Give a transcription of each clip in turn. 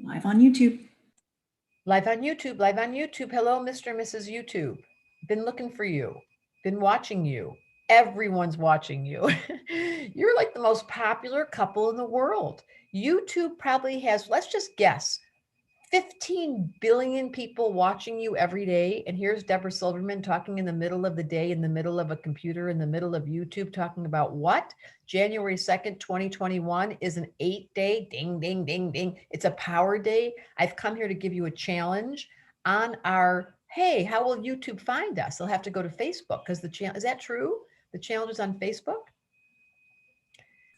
Live on YouTube. Live on YouTube, live on YouTube. Hello, Mr. and Mrs. YouTube. Been looking for you, been watching you. Everyone's watching you. You're like the most popular couple in the world. YouTube probably has, let's just guess, 15 billion people watching you every day. And here's Debra Silverman talking in the middle of the day, in the middle of a computer, in the middle of YouTube, talking about what? January 2nd, 2021 is an 8-day, ding, ding, ding, ding. It's a power day. I've come here to give you a challenge on our, hey, how will YouTube find us? They'll have to go to Facebook because the challenge, is that true? The challenge is on Facebook?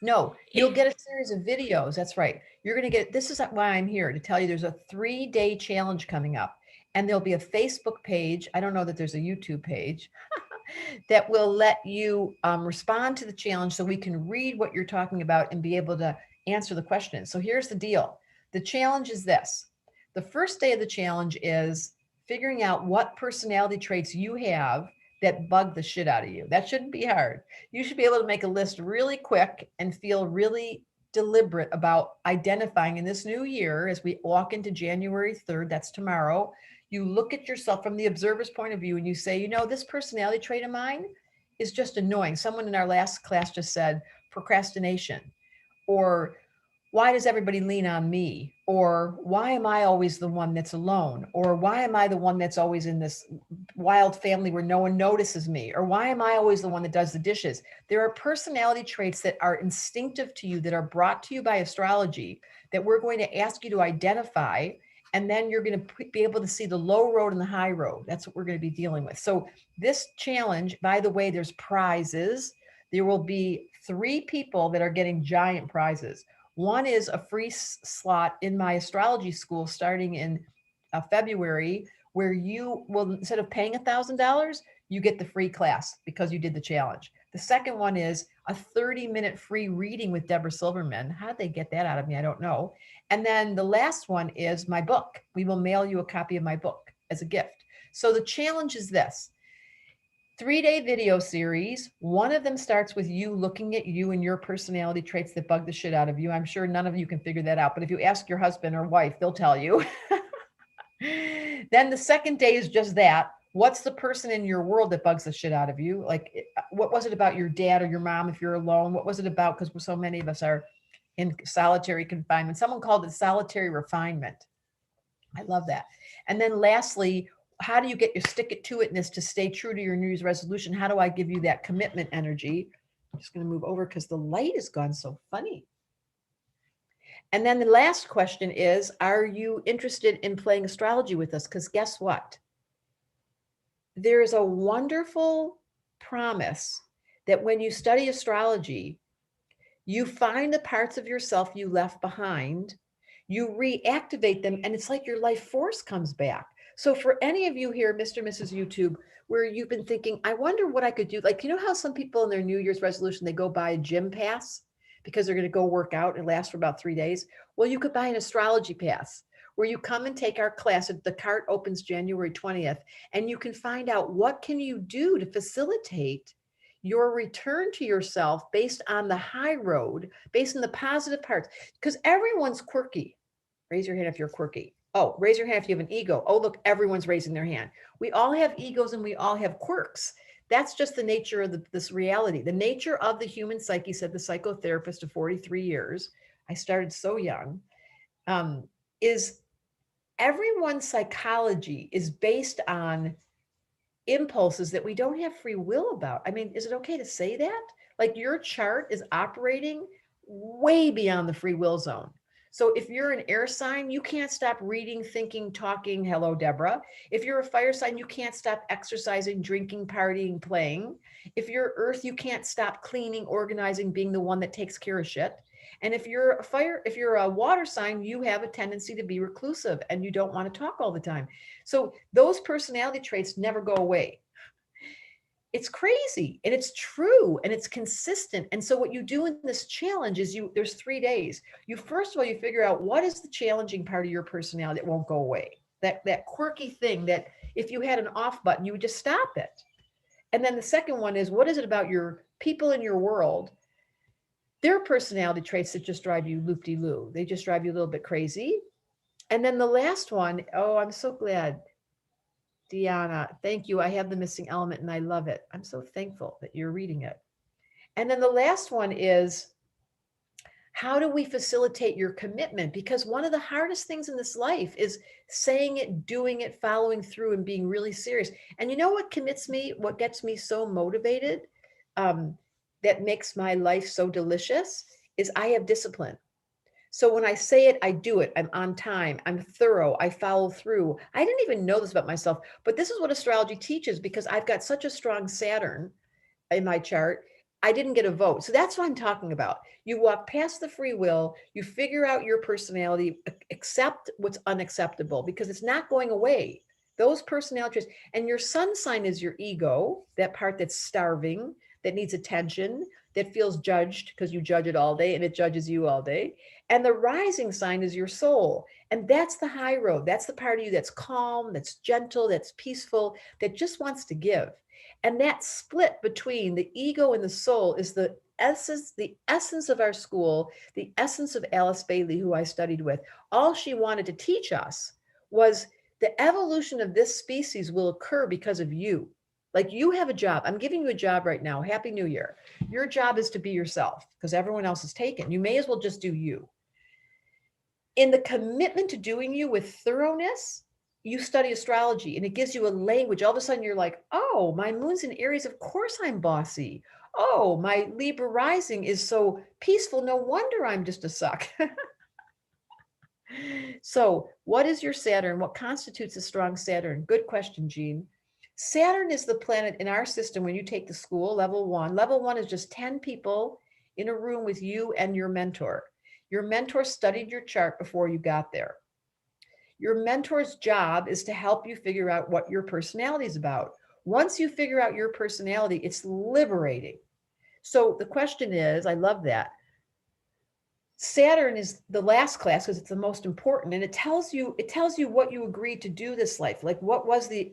No, you'll get a series of videos. That's right. You're going to get, this is why I'm here to tell you there's a 3-day challenge coming up, and there'll be a Facebook page. I don't know that there's a YouTube page that will let you respond to the challenge so we can read what you're talking about and be able to answer the questions. So here's the deal. The challenge is this. The first day of the challenge is figuring out what personality traits you have that bug the shit out of you. That shouldn't be hard. You should be able to make a list really quick and feel really deliberate about identifying in this new year as we walk into January 3rd, that's tomorrow. You look at yourself from the observer's point of view and you say, you know, this personality trait of mine is just annoying. Someone in our last class just said procrastination, or why does everybody lean on me? Or why am I always the one that's alone? Or why am I the one that's always in this wild family where no one notices me? Or why am I always the one that does the dishes? There are personality traits that are instinctive to you, that are brought to you by astrology, that we're going to ask you to identify. And then you're going to be able to see the low road and the high road. That's what we're going to be dealing with. So this challenge, by the way, there's prizes. There will be 3 people that are getting giant prizes. One is a free slot in my astrology school starting in February, where you will, instead of paying $1,000, you get the free class because you did the challenge. The second one is a 30-minute free reading with Debra Silverman. How did they get that out of me? I don't know. And then the last one is my book. We will mail you a copy of my book as a gift. So the challenge is this. 3-day video series. One of them starts with you looking at you and your personality traits that bug the shit out of you. I'm sure none of you can figure that out, but if you ask your husband or wife, they'll tell you. Then the second day is just that. What's the person in your world that bugs the shit out of you? Like, what was it about your dad or your mom if you're alone? What was it about? Because so many of us are in solitary confinement. Someone called it solitary refinement. I love that. And then lastly, how do you get your stick it to itness to stay true to your New Year's resolution? How do I give you that commitment energy? I'm just going to move over because the light has gone so funny. And then the last question is, are you interested in playing astrology with us? Because guess what? There's a wonderful promise that when you study astrology, you find the parts of yourself you left behind, you reactivate them, and it's like your life force comes back. So for any of you here, Mr. and Mrs. YouTube, where you've been thinking, I wonder what I could do. Like, you know how some people in their New Year's resolution, they go buy a gym pass because they're going to go work out and last for about 3 days? Well, you could buy an astrology pass where you come and take our class. The cart opens January 20th, and you can find out what can you do to facilitate your return to yourself based on the high road, based on the positive parts, because everyone's quirky. Raise your hand if you're quirky. Oh, raise your hand if you have an ego. Oh, look, everyone's raising their hand. We all have egos and we all have quirks. That's just the nature of this reality. The nature of the human psyche, said the psychotherapist of 43 years, I started so young, is everyone's psychology is based on impulses that we don't have free will about. I mean, is it okay to say that? Like, your chart is operating way beyond the free will zone. So if you're an air sign, you can't stop reading, thinking, talking. Hello, Deborah. If you're a fire sign, you can't stop exercising, drinking, partying, playing. If you're earth, you can't stop cleaning, organizing, being the one that takes care of shit. And if you're a water sign, you have a tendency to be reclusive and you don't want to talk all the time. So those personality traits never go away. It's crazy, and it's true, and it's consistent. And so what you do in this challenge is there's 3 days. First of all, you figure out what is the challenging part of your personality that won't go away. That quirky thing that if you had an off button, you would just stop it. And then the second one is, what is it about your people in your world, their personality traits that just drive you loop-de-loo? They just drive you a little bit crazy. And then the last one, oh, I'm so glad. Deanna, thank you. I have the missing element and I love it. I'm so thankful that you're reading it. And then the last one is, how do we facilitate your commitment? Because one of the hardest things in this life is saying it, doing it, following through, and being really serious. And you know what commits me, what gets me so motivated, um, that makes my life so delicious, is I have discipline. So when I say it, I do it. I'm on time. I'm thorough. I follow through. I didn't even know this about myself, but this is what astrology teaches because I've got such a strong Saturn in my chart. I didn't get a vote. So that's what I'm talking about. You walk past the free will, you figure out your personality, accept what's unacceptable because it's not going away. Those personality traits, and your sun sign is your ego, that part that's starving, that needs attention, that feels judged because you judge it all day and it judges you all day. And the rising sign is your soul. And that's the high road. That's the part of you that's calm, that's gentle, that's peaceful, that just wants to give. And that split between the ego and the soul is the essence of our school, the essence of Alice Bailey, who I studied with. All she wanted to teach us was the evolution of this species will occur because of you. Like you have a job. I'm giving you a job right now. Happy New Year. Your job is to be yourself because everyone else is taken. You may as well just do you. In the commitment to doing you with thoroughness, you study astrology and it gives you a language. All of a sudden you're like, oh, my moon's in Aries. Of course I'm bossy. Oh, my Libra rising is so peaceful. No wonder I'm just a suck. So what is your Saturn? What constitutes a strong Saturn? Good question, Jean. Saturn is the planet in our system when you take the school, level one. Level one is just 10 people in a room with you and your mentor. Your mentor studied your chart before you got there. Your mentor's job is to help you figure out what your personality is about. Once you figure out your personality, it's liberating. So the question is, I love that. Saturn is the last class because it's the most important, and it tells you what you agreed to do this life. Like what was the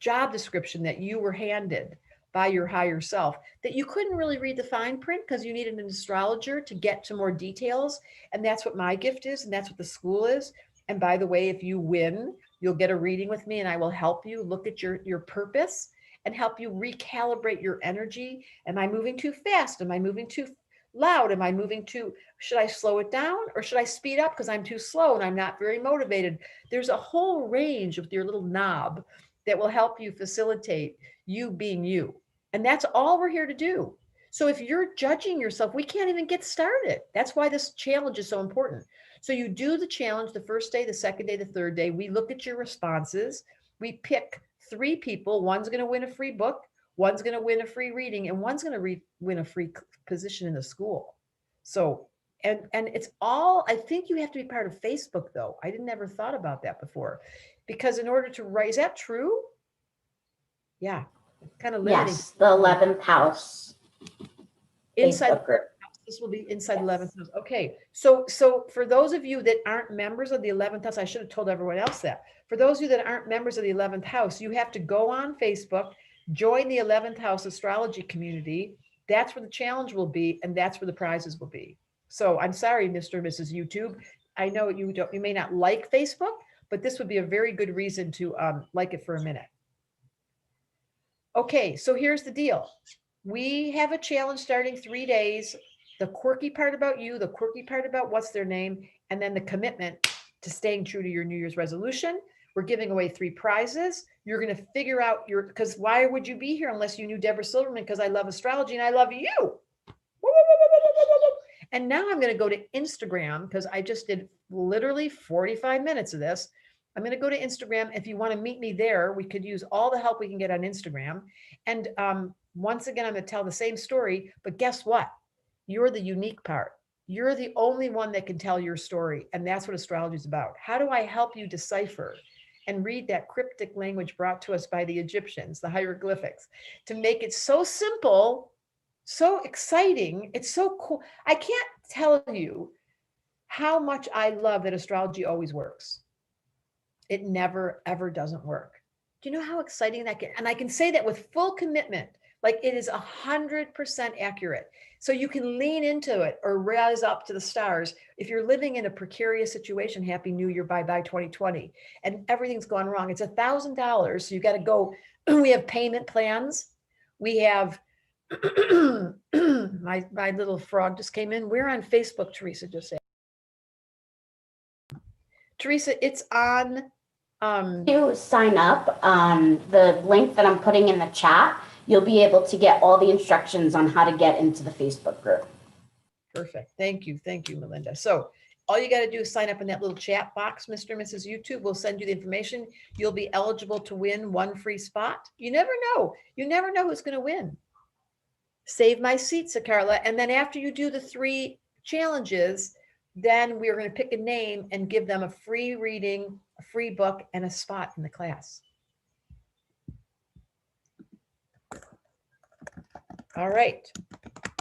job description that you were handed by your higher self that you couldn't really read the fine print because you needed an astrologer to get to more details. And that's what my gift is, and that's what the school is. And by the way, if you win, you'll get a reading with me, and I will help you look at your purpose and help you recalibrate your energy. Am I moving too fast? Am I moving too loud? Am I moving too, should I slow it down or should I speed up because I'm too slow and I'm not very motivated? There's a whole range with your little knob that will help you facilitate you being you. And that's all we're here to do. So if you're judging yourself, we can't even get started. That's why this challenge is so important. So you do the challenge the first day, the second day, the third day. We look at your responses. We pick 3 people. One's going to win a free book. One's going to win a free reading, and one's going to win a free position in the school. So, and it's all, I think you have to be part of Facebook though. I didn't ever thought about that before, because in order to write, is that true? Yeah, kind of limiting. Yes, the 11th house. Inside Facebook group. this will be inside Yes. 11th house. Okay, so for those of you that aren't members of the 11th house, I should have told everyone else that. For those of you that aren't members of the 11th house, you have to go on Facebook, join the 11th house astrology community. That's where the challenge will be, and that's where the prizes will be. So I'm sorry, Mr. and Mrs. YouTube. I know you may not like Facebook, but this would be a very good reason to like it for a minute. Okay, so here's the deal. We have a challenge starting 3 days. The quirky part about you, the quirky part about what's their name, and then the commitment to staying true to your New Year's resolution. We're giving away 3 prizes. You're going to figure out because why would you be here unless you knew Debra Silverman? Because I love astrology and I love you. And now I'm going to go to Instagram because I just did literally 45 minutes of this. I'm going to go to Instagram. If you want to meet me there, we could use all the help we can get on Instagram. And once again, I'm going to tell the same story, but guess what? You're the unique part. You're the only one that can tell your story. And that's what astrology is about. How do I help you decipher and read that cryptic language brought to us by the Egyptians, the hieroglyphics, to make it so simple, so exciting. It's so cool. I can't tell you how much I love that astrology always works. It never, ever doesn't work. Do you know how exciting that can? And I can say that with full commitment Like it is 100% accurate. So you can lean into it or rise up to the stars. If you're living in a precarious situation, Happy New Year, bye-bye 2020, and everything's gone wrong. It's $1,000. So you got to go. We have payment plans. We have my little frog just came in. We're on Facebook, Teresa just said. Teresa, it's on To sign up on the link that I'm putting in the chat, you'll be able to get all the instructions on how to get into the Facebook group. perfect. Thank you. Thank you, Melinda. So all you got to do is sign up in that little chat box, Mr. and Mrs. YouTube. We'll send you the information. You'll be eligible to win one free spot. You never know. You never know who's going to win. Save my seat, said Carla. And then after you do the 3 challenges, then we're going to pick a name and give them a free reading, a free book, and a spot in the class. All right.